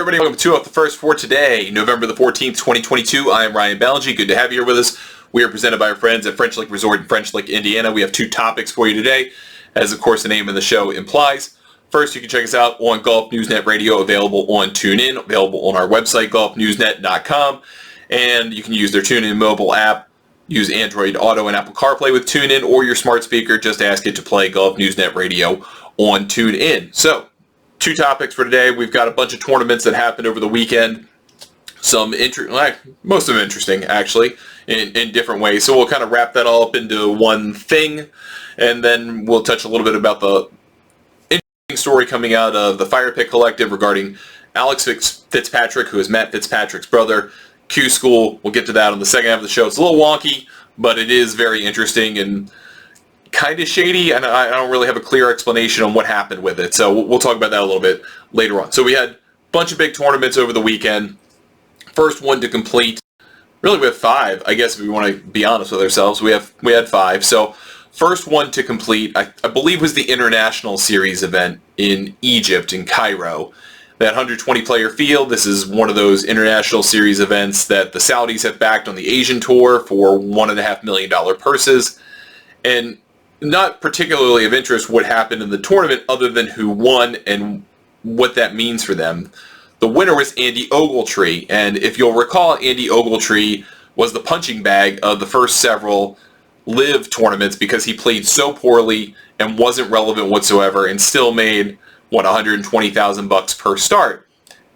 Everybody, welcome to the first for today, November the 14th, 2022. I am Ryan Ballingy. Good to have you here with us. We are presented by our friends at French Lick Resort in French Lick, Indiana. We have two topics for you today, as of course the name of the show implies. First, you can check us out on Golf Newsnet Radio, available on TuneIn, available on our website, golfnewsnet.com, and you can use their TuneIn mobile app. Use Android Auto and Apple CarPlay with TuneIn, or your smart speaker. Just ask it to play Golf Newsnet Radio on TuneIn. So, two topics for today. We've got a bunch of tournaments that happened over the weekend. Most of them interesting, actually, in different ways. So we'll kind of wrap that all up into one thing, and then we'll touch a little bit about the interesting story coming out of the Fire Pit Collective regarding Alex Fitzpatrick, who is Matt Fitzpatrick's brother. Q-School, we'll get to that on the second half of the show. It's a little wonky, but it is very interesting and kind of shady, and I don't really have a clear explanation on what happened with it. So we'll talk about that a little bit later on. So we had a bunch of big tournaments over the weekend. First one to complete, really we have five, I guess, if we want to be honest with ourselves. We had five. So first one to complete, I believe, was the International Series event in Egypt, in Cairo. That 120-player field, this is one of those International Series events that the Saudis have backed on the Asian Tour for $1.5 million purses. And not particularly of interest what happened in the tournament other than who won and what that means for them. The winner was Andy Ogletree, and if you'll recall, Andy Ogletree was the punching bag of the first several LIV tournaments because he played so poorly and wasn't relevant whatsoever and still made $120,000 per start.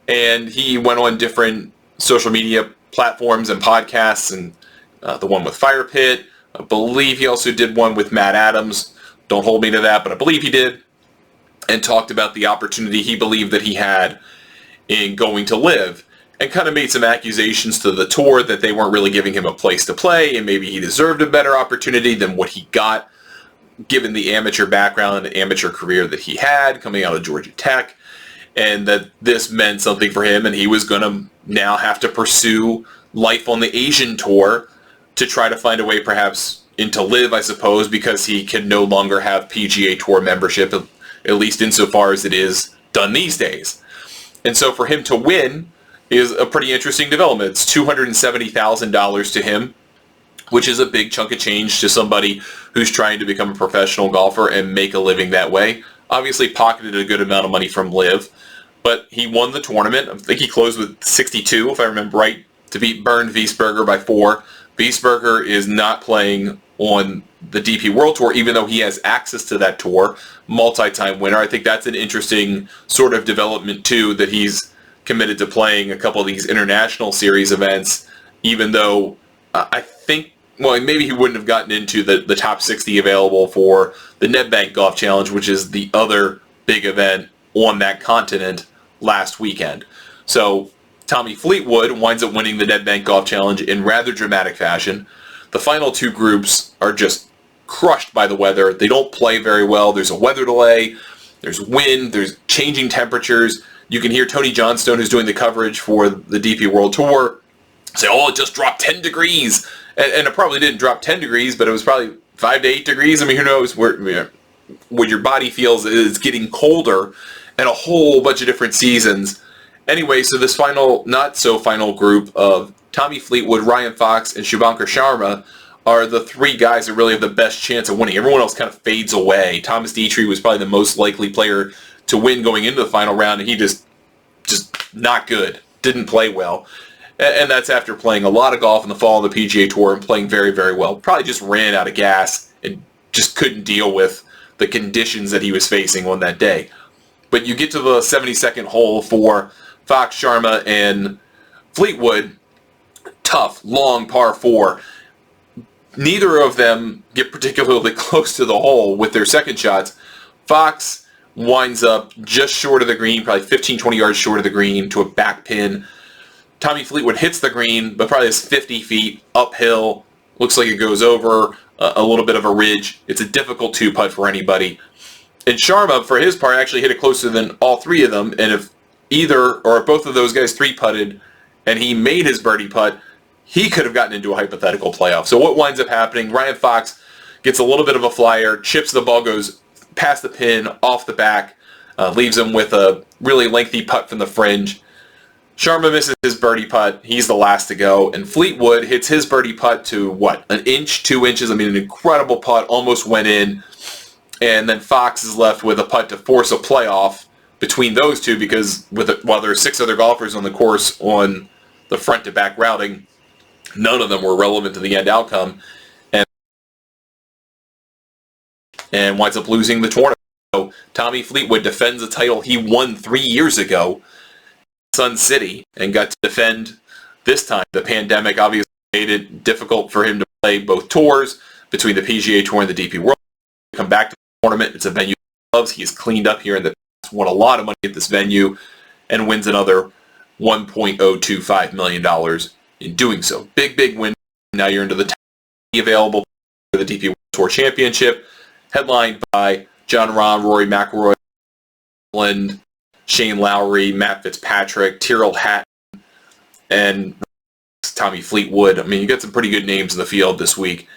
And he went on different social media platforms and podcasts, and the one with Fire Pit. I believe he also did one with Matt Adams. Don't hold me to that, but I believe he did. And talked about the opportunity he believed that he had in going to LIV, and kind of made some accusations to the tour that they weren't really giving him a place to play, and maybe he deserved a better opportunity than what he got, given the amateur background and amateur career that he had coming out of Georgia Tech, and that this meant something for him, and he was going to now have to pursue life on the Asian Tour to try to find a way perhaps into LIV, I suppose, because he can no longer have PGA Tour membership, at least insofar as it is done these days. And so for him to win is a pretty interesting development. It's $270,000 to him, which is a big chunk of change to somebody who's trying to become a professional golfer and make a living that way. Obviously pocketed a good amount of money from LIV, but he won the tournament. I think he closed with 62, if I remember right, to beat Bernd Wiesberger by 4. Wiesberger is not playing on the DP World Tour, even though he has access to that tour, multi-time winner. I think that's an interesting sort of development, too, that he's committed to playing a couple of these International Series events, even though I think, well, maybe he wouldn't have gotten into the top 60 available for the NetBank Golf Challenge, which is the other big event on that continent last weekend. So Tommy Fleetwood winds up winning the NetBank Golf Challenge in rather dramatic fashion. The final two groups are just crushed by the weather. They don't play very well. There's a weather delay. There's wind. There's changing temperatures. You can hear Tony Johnstone, who's doing the coverage for the DP World Tour, say, oh, it just dropped 10 degrees. And it probably didn't drop 10 degrees, but it was probably 5 to 8 degrees. I mean, who knows what your body feels is getting colder, and a whole bunch of different seasons. Anyway, so this final, not so final group of Tommy Fleetwood, Ryan Fox, and Shubhankar Sharma are the three guys that really have the best chance of winning. Everyone else kind of fades away. Thomas Dietrich was probably the most likely player to win going into the final round, and he just not good. Didn't play well. And that's after playing a lot of golf in the fall of the PGA Tour and playing very, very well. Probably just ran out of gas and just couldn't deal with the conditions that he was facing on that day. But you get to the 72nd hole for Fox, Sharma, and Fleetwood. Tough, long par 4. Neither of them get particularly close to the hole with their second shots. Fox winds up just short of the green, probably 15, 20 yards short of the green to a back pin. Tommy Fleetwood hits the green, but probably is 50 feet uphill. Looks like it goes over a little bit of a ridge. It's a difficult two-putt for anybody. And Sharma, for his part, actually hit it closer than all three of them. And if either or both of those guys three-putted and he made his birdie putt, he could have gotten into a hypothetical playoff. So what winds up happening, Ryan Fox gets a little bit of a flyer, chips the ball, goes past the pin, off the back, leaves him with a really lengthy putt from the fringe. Sharma misses his birdie putt. He's the last to go. And Fleetwood hits his birdie putt to, what, an inch, 2 inches? I mean, an incredible putt. Almost went in. And then Fox is left with a putt to force a playoff between those two because while there are 6 other golfers on the course on the front-to-back routing, none of them were relevant to the end outcome. And winds up losing the tournament. So Tommy Fleetwood defends a title he won 3 years ago Sun City and got to defend this time. The pandemic obviously made it difficult for him to play both tours between the PGA Tour and the DP World. Come back to the tournament. It's a venue he loves. He's cleaned up here in the past, won a lot of money at this venue, and wins another $1.025 million in doing so. Big, big win. Now you're into the top available for the DP World Tour Championship, headlined by John Rahm, Rory McIlroy, Shane Lowry, Matt Fitzpatrick, Tyrrell Hatton, and Tommy Fleetwood. I mean, you got some pretty good names in the field this week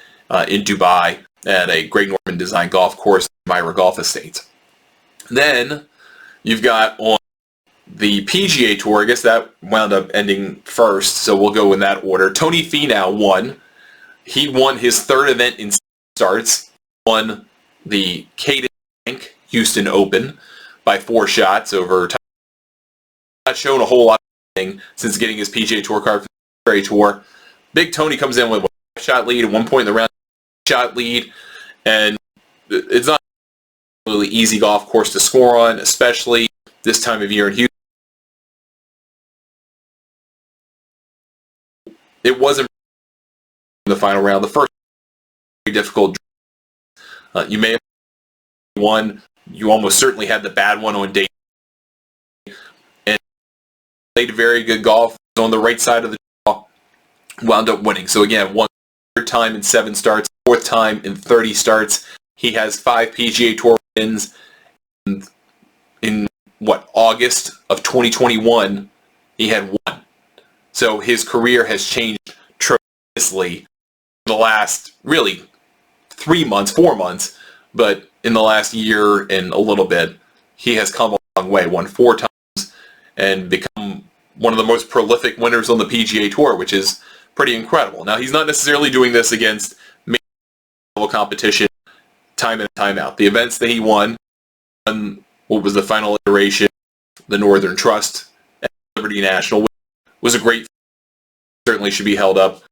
in Dubai at a Greg Norman designed golf course, Myra Golf Estates. Then you've got on the PGA Tour, I guess that wound up ending first, so we'll go in that order. Tony Finau won. He won his 3rd event in starts, won the Cadence Bank Houston Open by 4 shots over time. Not shown a whole lot of anything since getting his PGA Tour card for the Ferry Tour. Big Tony comes in with a 5-shot lead at one point in the round, shot lead, and it's not a really easy golf course to score on, especially this time of year in Houston. It wasn't in the final round. The first very difficult. You may have won. You almost certainly had the bad one on day, and played very good golf on the right side of the draw. Wound up winning. So again, 1/3 time in 7 starts, 4th time in 30 starts. He has 5 PGA Tour wins. In August of 2021, he had 1. So his career has changed tremendously in the last really 3 months, 4 months, but in the last year and a little bit, he has come a long way. Won 4 times and become one of the most prolific winners on the PGA Tour, which is pretty incredible. Now, he's not necessarily doing this against major level competition time in and time out. The events that he won, what was the final iteration, the Northern Trust and Liberty National, was a great, certainly should be held up.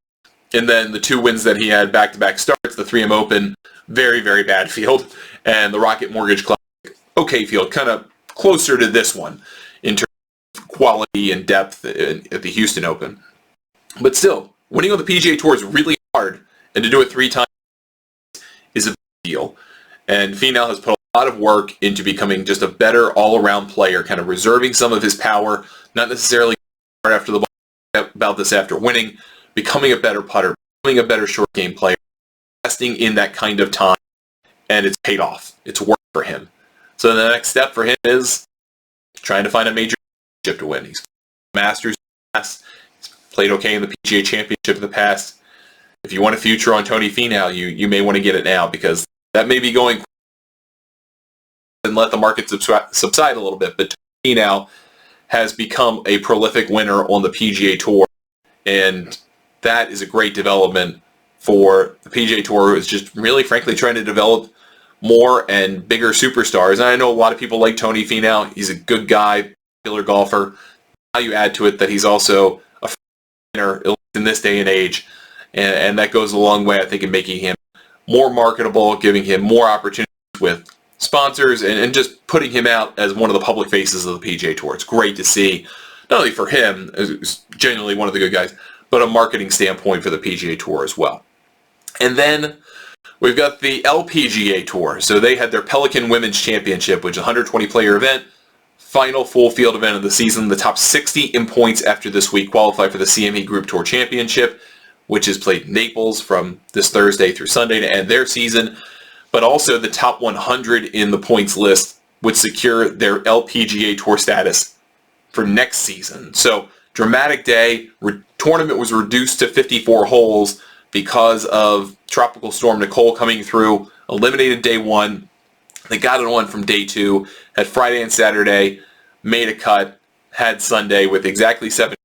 And then the 2 wins that he had back-to-back starts, the 3M Open, very, very bad field, and the Rocket Mortgage Classic, okay field, kind of closer to this one in terms of quality and depth at the Houston Open. But still, winning on the PGA Tour is really hard, and to do it 3 times is a big deal. And Finau has put a lot of work into becoming just a better all-around player, kind of reserving some of his power, not necessarily after the ball, about this after winning, becoming a better putter, becoming a better short game player, investing in that kind of time, and it's paid off. It's worked for him. So the next step for him is trying to find a major championship to win. He's Masters in the past. He's played okay in the PGA Championship in the past. If you want a future on Tony Finau, you may want to get it now, because that may be going and let the market subside a little bit. But Tony Finau has become a prolific winner on the PGA Tour, and that is a great development for the PGA Tour, who is just really, frankly, trying to develop more and bigger superstars. And I know a lot of people like Tony Finau. He's a good guy, popular golfer. Now you add to it that he's also a winner in this day and age, and that goes a long way, I think, in making him more marketable, giving him more opportunities with sponsors, and just putting him out as one of the public faces of the PGA Tour. It's great to see, not only for him, as genuinely one of the good guys, but a marketing standpoint for the PGA Tour as well. And then we've got the LPGA Tour. So they had their Pelican Women's Championship, which is a 120-player event, final full field event of the season. The top 60 in points after this week qualify for the CME Group Tour Championship, which is played in Naples from this Thursday through Sunday to end their season. But also the top 100 in the points list would secure their LPGA Tour status for next season. So dramatic day. Tournament was reduced to 54 holes because of Tropical Storm Nicole coming through, eliminated day 1. They got it on from day 2, had Friday and Saturday, made a cut, had Sunday with exactly 70,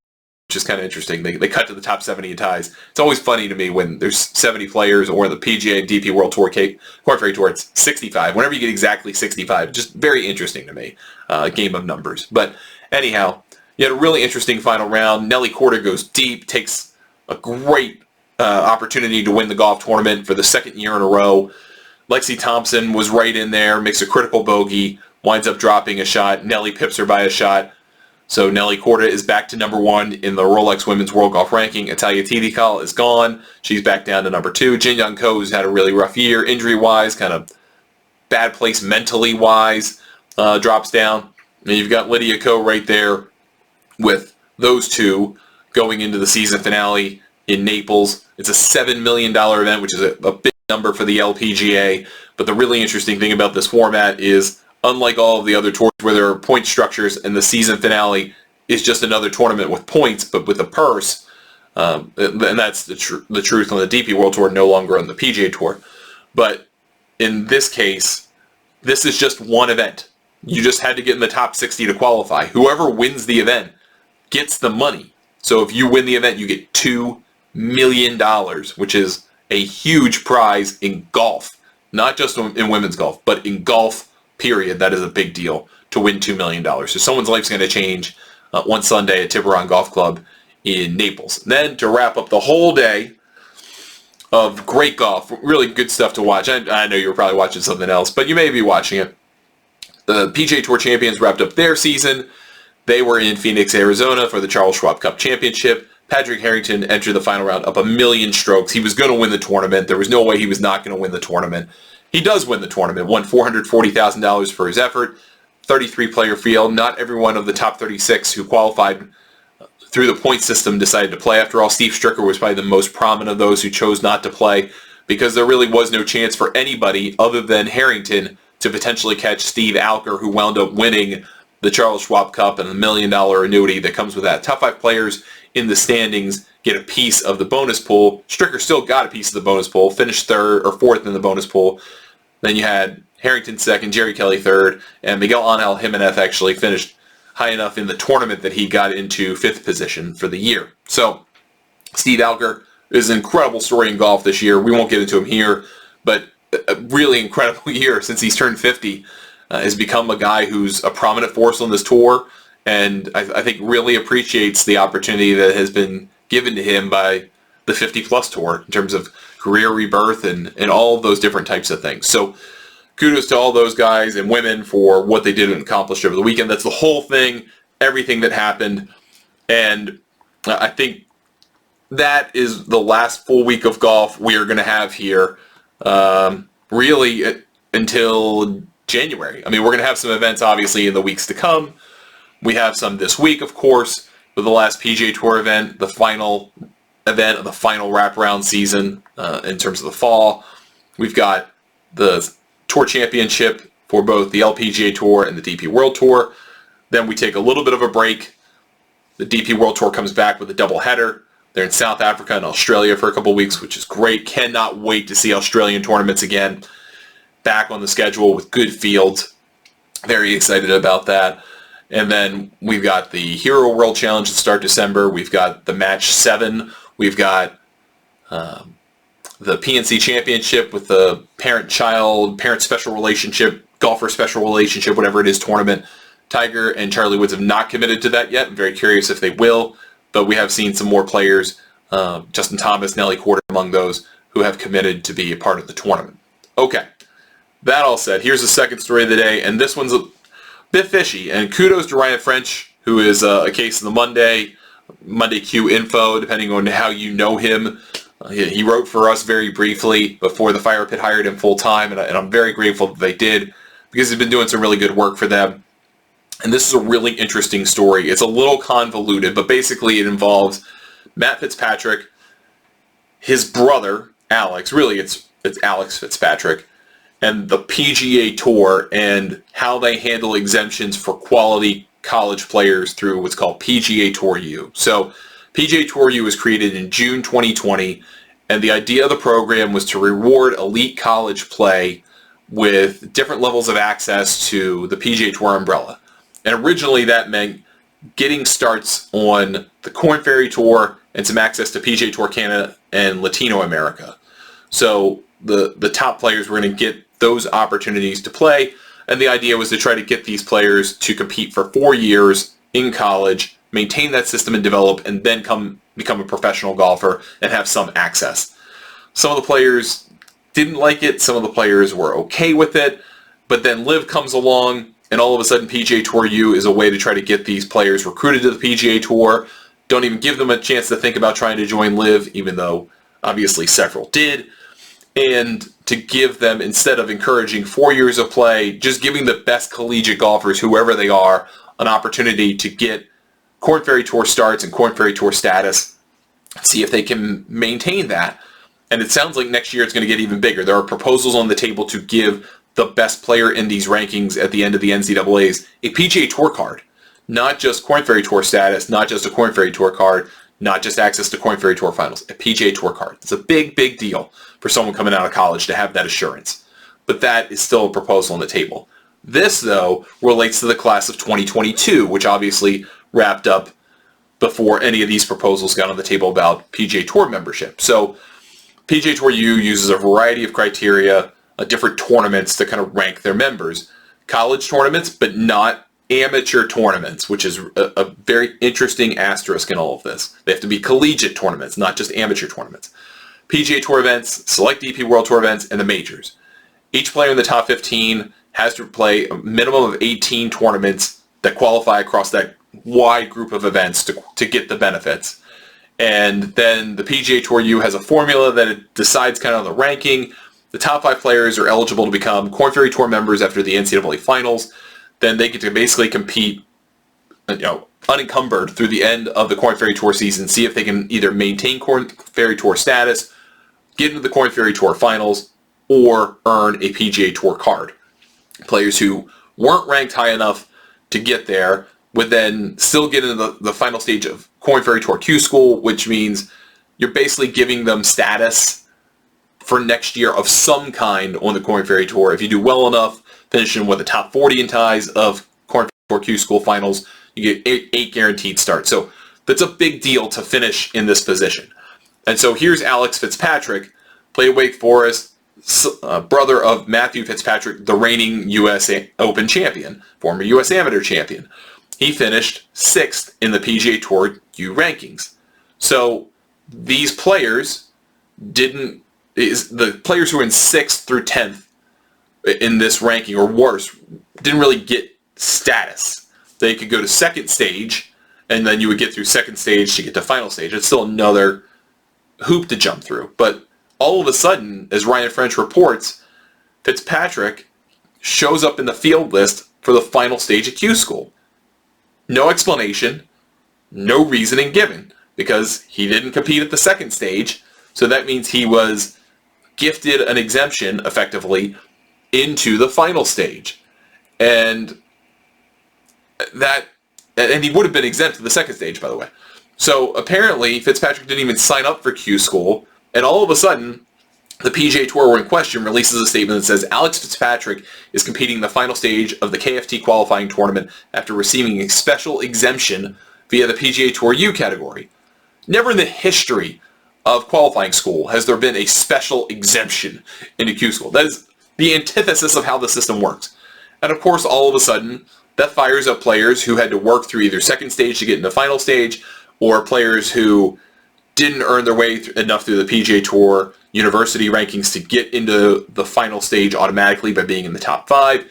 which is kind of interesting. They cut to the top 70 in ties. It's always funny to me when there's 70 players, or the PGA and DP World Tour, Korn Ferry Tour, it's 65. Whenever you get exactly 65, just very interesting to me. Game of numbers. But anyhow, you had a really interesting final round. Nelly Korda goes deep, takes a great opportunity to win the golf tournament for the second year in a row. Lexi Thompson was right in there, makes a critical bogey, winds up dropping a shot. Nelly pips her by a shot. So Nelly Korda is back to number 1 in the Rolex Women's World Golf Ranking. Italia Tidical is gone. She's back down to number 2. Jin Young Ko, who's had a really rough year, injury-wise, kind of bad place mentally-wise, drops down. And you've got Lydia Ko right there with those two going into the season finale in Naples. It's a $7 million event, which is a big number for the LPGA. But the really interesting thing about this format is, unlike all of the other tours where there are point structures and the season finale is just another tournament with points but with a purse, and that's the truth on the DP World Tour, no longer on the PGA Tour. But in this case, this is just one event. You just had to get in the top 60 to qualify. Whoever wins the event gets the money. So if you win the event, you get $2 million, which is a huge prize in golf. Not just in women's golf, but in golf, period. That is a big deal to win $2 million. So someone's life's going to change one Sunday at Tiburon Golf Club in Naples. And then to wrap up the whole day of great golf, really good stuff to watch. I know you were probably watching something else, but you may be watching it. The PGA Tour champions wrapped up their season. They were in Phoenix, Arizona for the Charles Schwab Cup Championship. Patrick Harrington entered the final round up 1,000,000 strokes. He was going to win the tournament. There was no way he was not going to win the tournament. He does win the tournament, won $440,000 for his effort, 33-player field. Not every one of the top 36 who qualified through the point system decided to play. After all, Steve Stricker was probably the most prominent of those who chose not to play, because there really was no chance for anybody other than Harrington to potentially catch Steve Alker, who wound up winning the Charles Schwab Cup and the $1 million annuity that comes with that. Top 5 players in the standings get a piece of the bonus pool. Stricker still got a piece of the bonus pool, finished 3rd or 4th in the bonus pool. Then you had Harrington 2nd, Jerry Kelly 3rd, and Miguel Angel Jimenez actually finished high enough in the tournament that he got into 5th position for the year. So Steve Alker is an incredible story in golf this year. We won't get into him here, but a really incredible year since he's turned 50. Has become a guy who's a prominent force on this tour, and I think really appreciates the opportunity that has been given to him by the 50-plus tour in terms of career rebirth and all of those different types of things. So kudos to all those guys and women for what they did and accomplished over the weekend. That's the whole thing, everything that happened, and I think that is the last full week of golf we are going to have here, really until January. I mean, we're going to have some events, obviously, in the weeks to come. We have some this week, of course, with the last PGA Tour event, the final event of the final wraparound season in terms of the fall. We've got the Tour Championship for both the LPGA Tour and the DP World Tour. Then we take a little bit of a break. The DP World Tour comes back with a doubleheader. They're in South Africa and Australia for a couple weeks, which is great. Cannot wait to see Australian tournaments again. Back on the schedule with good fields. Very excited about that. And then we've got the Hero World Challenge to start December. We've got the Match 7. We've got the PNC Championship with the parent-child, parent special relationship, golfer special relationship, whatever it is, tournament. Tiger and Charlie Woods have not committed to that yet. I'm very curious if they will. But we have seen some more players, Justin Thomas, Nelly Korda among those, who have committed to be a part of the tournament. Okay. That all said, here's the second story of the day, and this one's a bit fishy. And kudos to Ryan French, who is a case of the Monday Q info, depending on how you know him. He wrote for us very briefly before the Fire Pit hired him full-time, and I'm very grateful that they did, because he's been doing some really good work for them. And this is a really interesting story. It's a little convoluted, but basically it involves Matt Fitzpatrick, his brother, Alex, really it's Alex Fitzpatrick, and the PGA Tour and how they handle exemptions for quality college players through what's called PGA Tour U. So PGA Tour U was created in June 2020, and the idea of the program was to reward elite college play with different levels of access to the PGA Tour umbrella. And originally that meant getting starts on the Korn Ferry Tour and some access to PGA Tour Canada and Latino America. So the top players were going to get those opportunities to play, and the idea was to try to get these players to compete for 4 years in college, maintain that system and develop, and then become a professional golfer and have some access. Some of the players didn't like it, some of the players were okay with it, but then LIV comes along, and all of a sudden PGA Tour U is a way to try to get these players recruited to the PGA Tour. Don't even give them a chance to think about trying to join LIV, even though obviously several did. And to give them, instead of encouraging 4 years of play, just giving the best collegiate golfers, whoever they are, an opportunity to get Korn Ferry Tour starts and Korn Ferry Tour status, see if they can maintain that. And it sounds like next year it's going to get even bigger. There are proposals on the table to give the best player in these rankings at the end of the NCAAs a PGA Tour card. Not just Korn Ferry Tour status, not just a Korn Ferry Tour card, not just access to Korn Ferry Tour finals, a PGA Tour card. It's a big, big deal for someone coming out of college to have that assurance. But that is still a proposal on the table. This, though, relates to the class of 2022, which obviously wrapped up before any of these proposals got on the table about PGA Tour membership. So PGA Tour U uses a variety of criteria, different tournaments to kind of rank their members. College tournaments, but not amateur tournaments, which is a very interesting asterisk in all of this. They have to be collegiate tournaments, not just amateur tournaments. PGA Tour events, select DP World Tour events, and the majors. Each player in the top 15 has to play a minimum of 18 tournaments that qualify across that wide group of events to get the benefits. And then the PGA Tour U has a formula that it decides kind of the ranking. The top 5 players are eligible to become Korn Ferry Tour members after the NCAA finals. Then they get to basically compete, unencumbered through the end of the Korn Ferry Tour season, see if they can either maintain Korn Ferry Tour status, get into the Korn Ferry Tour finals, or earn a PGA Tour card. Players who weren't ranked high enough to get there would then still get into the final stage of Korn Ferry Tour Q-School, which means you're basically giving them status for next year of some kind on the Korn Ferry Tour. If you do well enough, finishing with the top 40 in ties of Korn Ferry Tour Q-School finals, you get 8 guaranteed starts. So that's a big deal to finish in this position. And so here's Alex Fitzpatrick, played Wake Forest, brother of Matthew Fitzpatrick, the reigning U.S. Open champion, former U.S. Amateur champion. He finished 6th in the PGA Tour U rankings. So these players the players who were in 6th through 10th in this ranking, or worse, didn't really get status. They could go to second stage, and then you would get through second stage to get to final stage. It's still another hoop to jump through. But all of a sudden, as Ryan French reports, Fitzpatrick shows up in the field list for the final stage of Q-School. No explanation, no reasoning given, because he didn't compete at the second stage, so that means he was gifted an exemption, effectively, into the final stage. And he would have been exempt to the second stage, by the way. So apparently, Fitzpatrick didn't even sign up for Q-School, and all of a sudden, the PGA Tour in question releases a statement that says Alex Fitzpatrick is competing in the final stage of the KFT qualifying tournament after receiving a special exemption via the PGA Tour U category. Never in the history of qualifying school has there been a special exemption into Q-School. That is the antithesis of how the system works. And of course, all of a sudden, that fires up players who had to work through either second stage to get into final stage, or players who didn't earn their way enough through the PGA Tour university rankings to get into the final stage automatically by being in the top 5.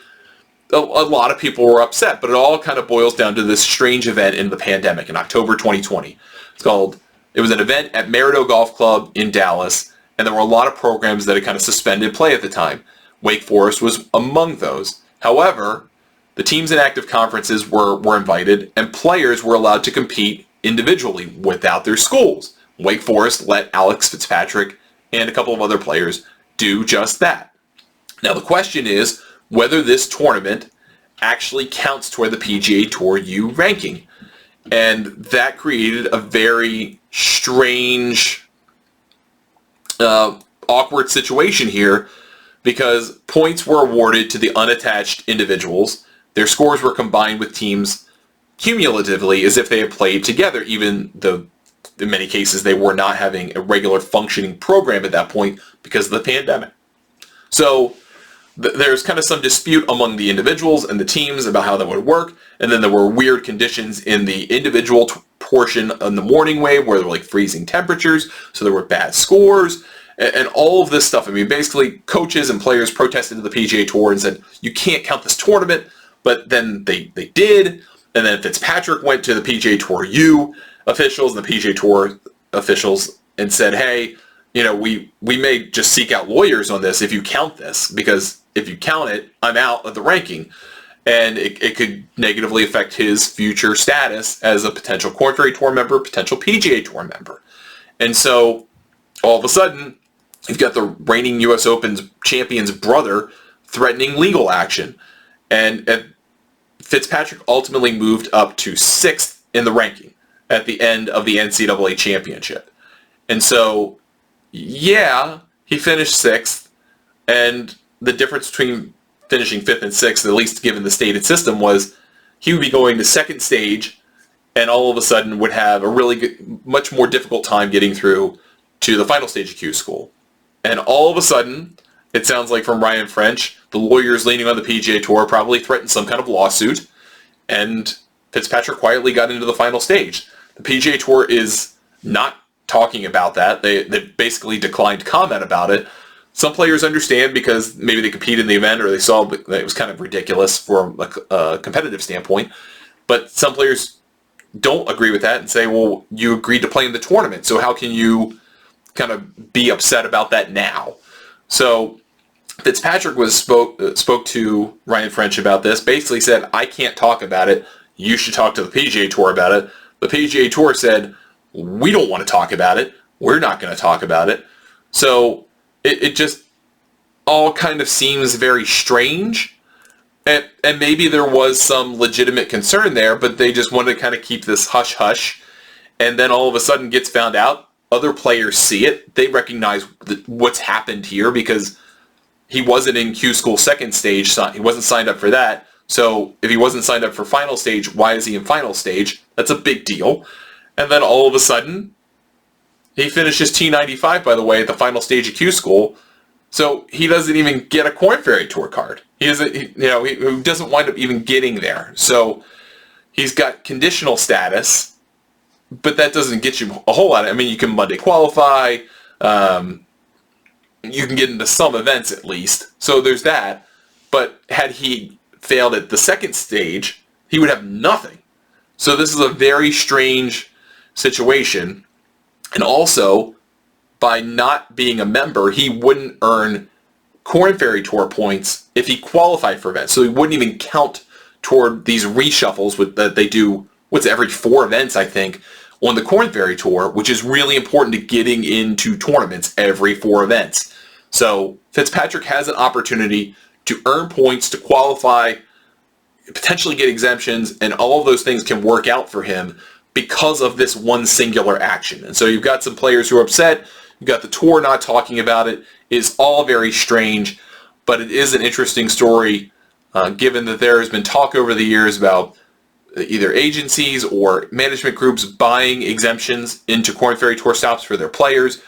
A lot of people were upset, but it all kind of boils down to this strange event in the pandemic in October 2020. It was an event at Merido Golf Club in Dallas, and there were a lot of programs that had kind of suspended play at the time. Wake Forest was among those. However, the teams in active conferences were invited, and players were allowed to compete individually without their schools. Wake Forest let Alex Fitzpatrick and a couple of other players do just that. Now the question is whether this tournament actually counts toward the PGA Tour U ranking. And that created a very strange, awkward situation here, because points were awarded to the unattached individuals. Their scores were combined with teams cumulatively as if they had played together, even though in many cases they were not having a regular functioning program at that point because of the pandemic. So there's kind of some dispute among the individuals and the teams about how that would work, and then there were weird conditions in the individual portion in the morning wave where there were like freezing temperatures, so there were bad scores, and all of this stuff. I mean, basically coaches and players protested to the PGA Tour and said, you can't count this tournament, but then they did, and then Fitzpatrick went to the PGA Tour U officials and the PGA Tour officials and said, hey, you know, we may just seek out lawyers on this if you count this, because if you count it, I'm out of the ranking. And it could negatively affect his future status as a potential Korn Ferry Tour member, potential PGA Tour member. And so all of a sudden, you've got the reigning U.S. Open's champion's brother threatening legal action. And Fitzpatrick ultimately moved up to 6th in the ranking at the end of the NCAA championship. And so, yeah, he finished 6th, and the difference between finishing 5th and 6th, at least given the stated system, was he would be going to second stage and all of a sudden would have a really good, much more difficult time getting through to the final stage of Q-School. And all of a sudden, it sounds like from Ryan French, the lawyers leaning on the PGA Tour probably threatened some kind of lawsuit, and Fitzpatrick quietly got into the final stage. The PGA Tour is not talking about that. They basically declined comment about it. Some players understand because maybe they competed in the event or they saw that it was kind of ridiculous from a competitive standpoint. But some players don't agree with that and say, well, you agreed to play in the tournament, so how can you kind of be upset about that now? So Fitzpatrick spoke to Ryan French about this, basically said, I can't talk about it. You should talk to the PGA Tour about it. The PGA Tour said, we don't want to talk about it. We're not going to talk about it. So it just all kind of seems very strange. And maybe there was some legitimate concern there, but they just wanted to kind of keep this hush-hush. And then all of a sudden gets found out. Other players see it. They recognize what's happened here because he wasn't in Q-School second stage. He wasn't signed up for that. So if he wasn't signed up for final stage, why is he in final stage? That's a big deal. And then all of a sudden, he finishes T95, by the way, at the final stage of Q-School. So he doesn't even get a Korn Ferry Tour card. He doesn't wind up even getting there. So he's got conditional status, but that doesn't get you a whole lot. I mean, you can Monday qualify. You can get into some events at least. So there's that. But had he failed at the second stage, he would have nothing. So this is a very strange situation. And also, by not being a member, he wouldn't earn Korn Ferry Tour points if he qualified for events. So he wouldn't even count toward these reshuffles that they do, every 4 events, I think, on the Korn Ferry Tour, which is really important to getting into tournaments every 4 events. So Fitzpatrick has an opportunity to earn points, to qualify, potentially get exemptions, and all of those things can work out for him because of this one singular action. And so you've got some players who are upset. You've got the tour not talking about it. It's all very strange, but it is an interesting story given that there has been talk over the years about either agencies or management groups buying exemptions into Korn Ferry Tour stops for their players.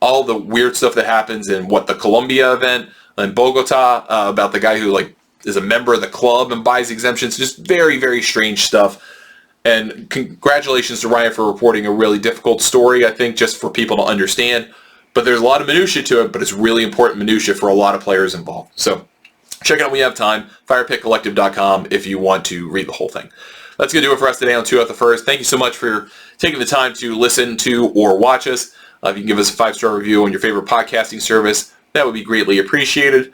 All the weird stuff that happens in the Colombia event in Bogota about the guy who is a member of the club and buys exemptions. Just very, very strange stuff. And congratulations to Ryan for reporting a really difficult story, I think, just for people to understand. But there's a lot of minutia to it, but it's really important minutia for a lot of players involved. So check it out when you have time. FirePitCollective.com if you want to read the whole thing. That's going to do it for us today on 2 Out the First. Thank you so much for taking the time to listen to or watch us. If you can give us a 5-star review on your favorite podcasting service, that would be greatly appreciated.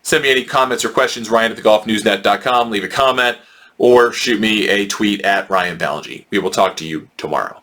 Send me any comments or questions, Ryan@thegolfnewsnet.com. Leave a comment or shoot me a tweet at Ryan Ballingy. We will talk to you tomorrow.